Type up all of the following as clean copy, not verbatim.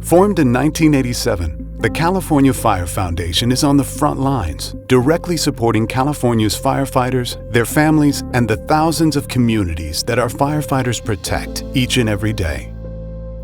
Formed in 1987, the California Fire Foundation is on the front lines, directly supporting California's firefighters, their families, and the thousands of communities that our firefighters protect each and every day.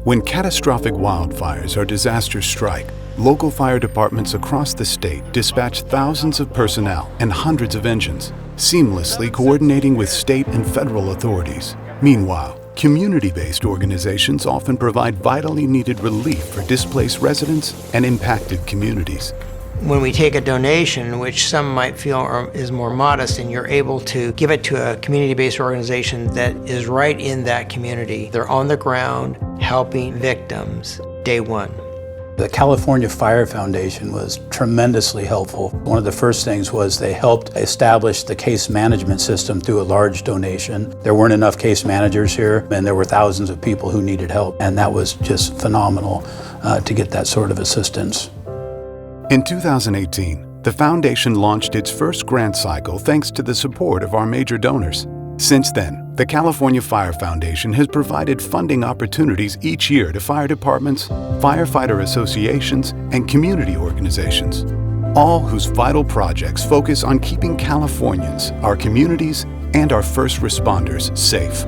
When catastrophic wildfires or disasters strike, local fire departments across the state dispatch thousands of personnel and hundreds of engines, seamlessly coordinating with state and federal authorities. Meanwhile, community-based organizations often provide vitally needed relief for displaced residents and impacted communities. When we take a donation, which some might feel is more modest, and you're able to give it to a community-based organization that is right in that community, they're on the ground helping victims day one. The California Fire Foundation was tremendously helpful. One of the first things was they helped establish the case management system through a large donation. There weren't enough case managers here, and there were thousands of people who needed help, and that was just phenomenal to get that sort of assistance. In 2018, the foundation launched its first grant cycle thanks to the support of our major donors. Since then, the California Fire Foundation has provided funding opportunities each year to fire departments, firefighter associations, and community organizations, all whose vital projects focus on keeping Californians, our communities, and our first responders safe.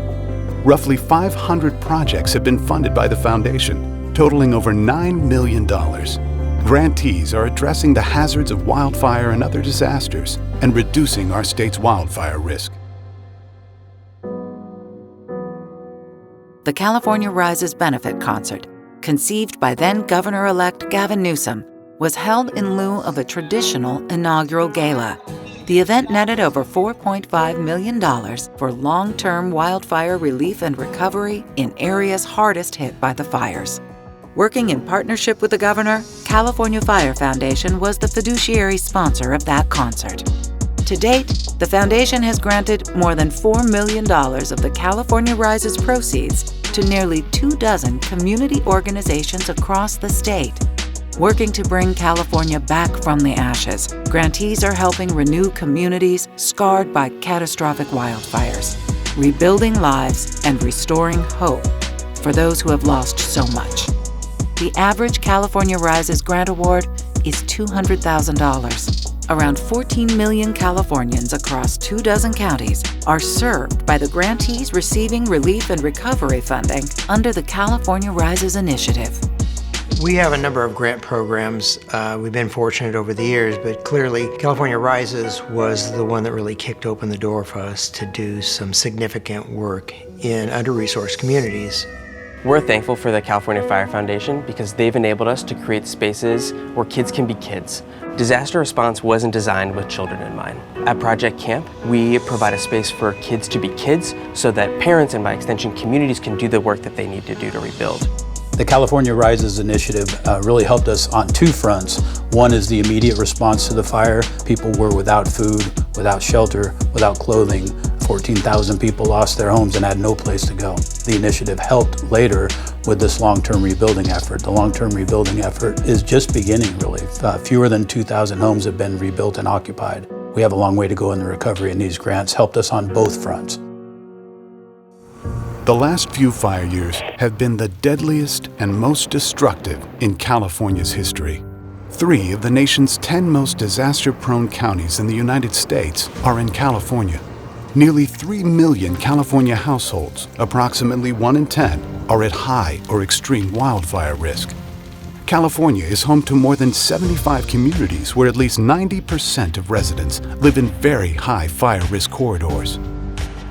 Roughly 500 projects have been funded by the foundation, totaling over $9 million. Grantees are addressing the hazards of wildfire and other disasters and reducing our state's wildfire risk. The California Rises Benefit Concert, conceived by then-Governor-elect Gavin Newsom, was held in lieu of a traditional inaugural gala. The event netted over $4.5 million for long-term wildfire relief and recovery in areas hardest hit by the fires. Working in partnership with the governor, California Fire Foundation was the fiduciary sponsor of that concert. To date, the foundation has granted more than $4 million of the California Rises proceeds to nearly 24 community organizations across the state. Working to bring California back from the ashes, grantees are helping renew communities scarred by catastrophic wildfires, rebuilding lives and restoring hope for those who have lost so much. The average California Rises grant award is $200,000. Around 14 million Californians across 24 counties are served by the grantees receiving relief and recovery funding under the California Rises initiative. We have a number of grant programs. We've been fortunate over the years, but clearly California Rises was the one that really kicked open the door for us to do some significant work in under-resourced communities. We're thankful for the California Fire Foundation because they've enabled us to create spaces where kids can be kids. Disaster response wasn't designed with children in mind. At Project Camp, we provide a space for kids to be kids so that parents and by extension communities can do the work that they need to do to rebuild. The California Rises initiative really helped us on two fronts. One is the immediate response to the fire. People were without food, without shelter, without clothing. 14,000 people lost their homes and had no place to go. The initiative helped later with this long-term rebuilding effort. The long-term rebuilding effort is just beginning, really. Fewer than 2,000 homes have been rebuilt and occupied. We have a long way to go in the recovery, and these grants helped us on both fronts. The last few fire years have been the deadliest and most destructive in California's history. 3 of the nation's 10 most disaster-prone counties in the United States are in California. Nearly 3 million California households, approximately 1 in 10, are at high or extreme wildfire risk. California is home to more than 75 communities where at least 90% of residents live in very high fire risk corridors.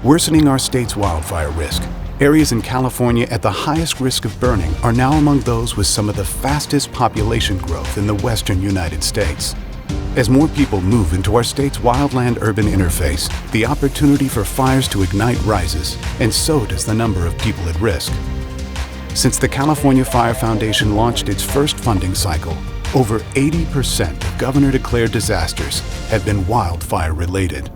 Worsening our state's wildfire risk, areas in California at the highest risk of burning are now among those with some of the fastest population growth in the western United States. As more people move into our state's wildland-urban interface, the opportunity for fires to ignite rises, and so does the number of people at risk. Since the California Fire Foundation launched its first funding cycle, over 80% of governor-declared disasters have been wildfire-related.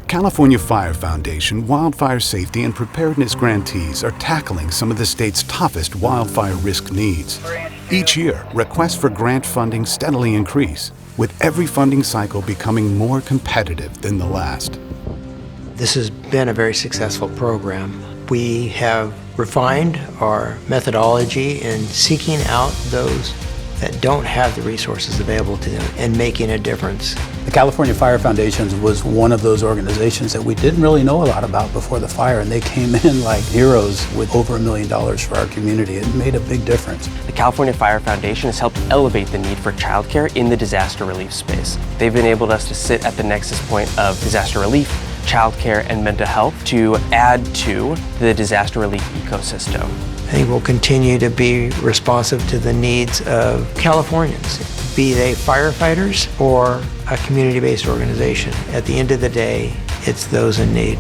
California Fire Foundation wildfire safety and preparedness grantees are tackling some of the state's toughest wildfire risk needs. Each year, requests for grant funding steadily increase, with every funding cycle becoming more competitive than the last. This has been a very successful program. We have refined our methodology in seeking out those that don't have the resources available to them and making a difference. The California Fire Foundation was one of those organizations that we didn't really know a lot about before the fire, and they came in like heroes with over $1 million for our community. It made a big difference. The California Fire Foundation has helped elevate the need for childcare in the disaster relief space. They've enabled us to sit at the nexus point of disaster relief, childcare, and mental health to add to the disaster relief ecosystem. I think we'll continue to be responsive to the needs of Californians, be they firefighters or a community-based organization. At the end of the day, it's those in need.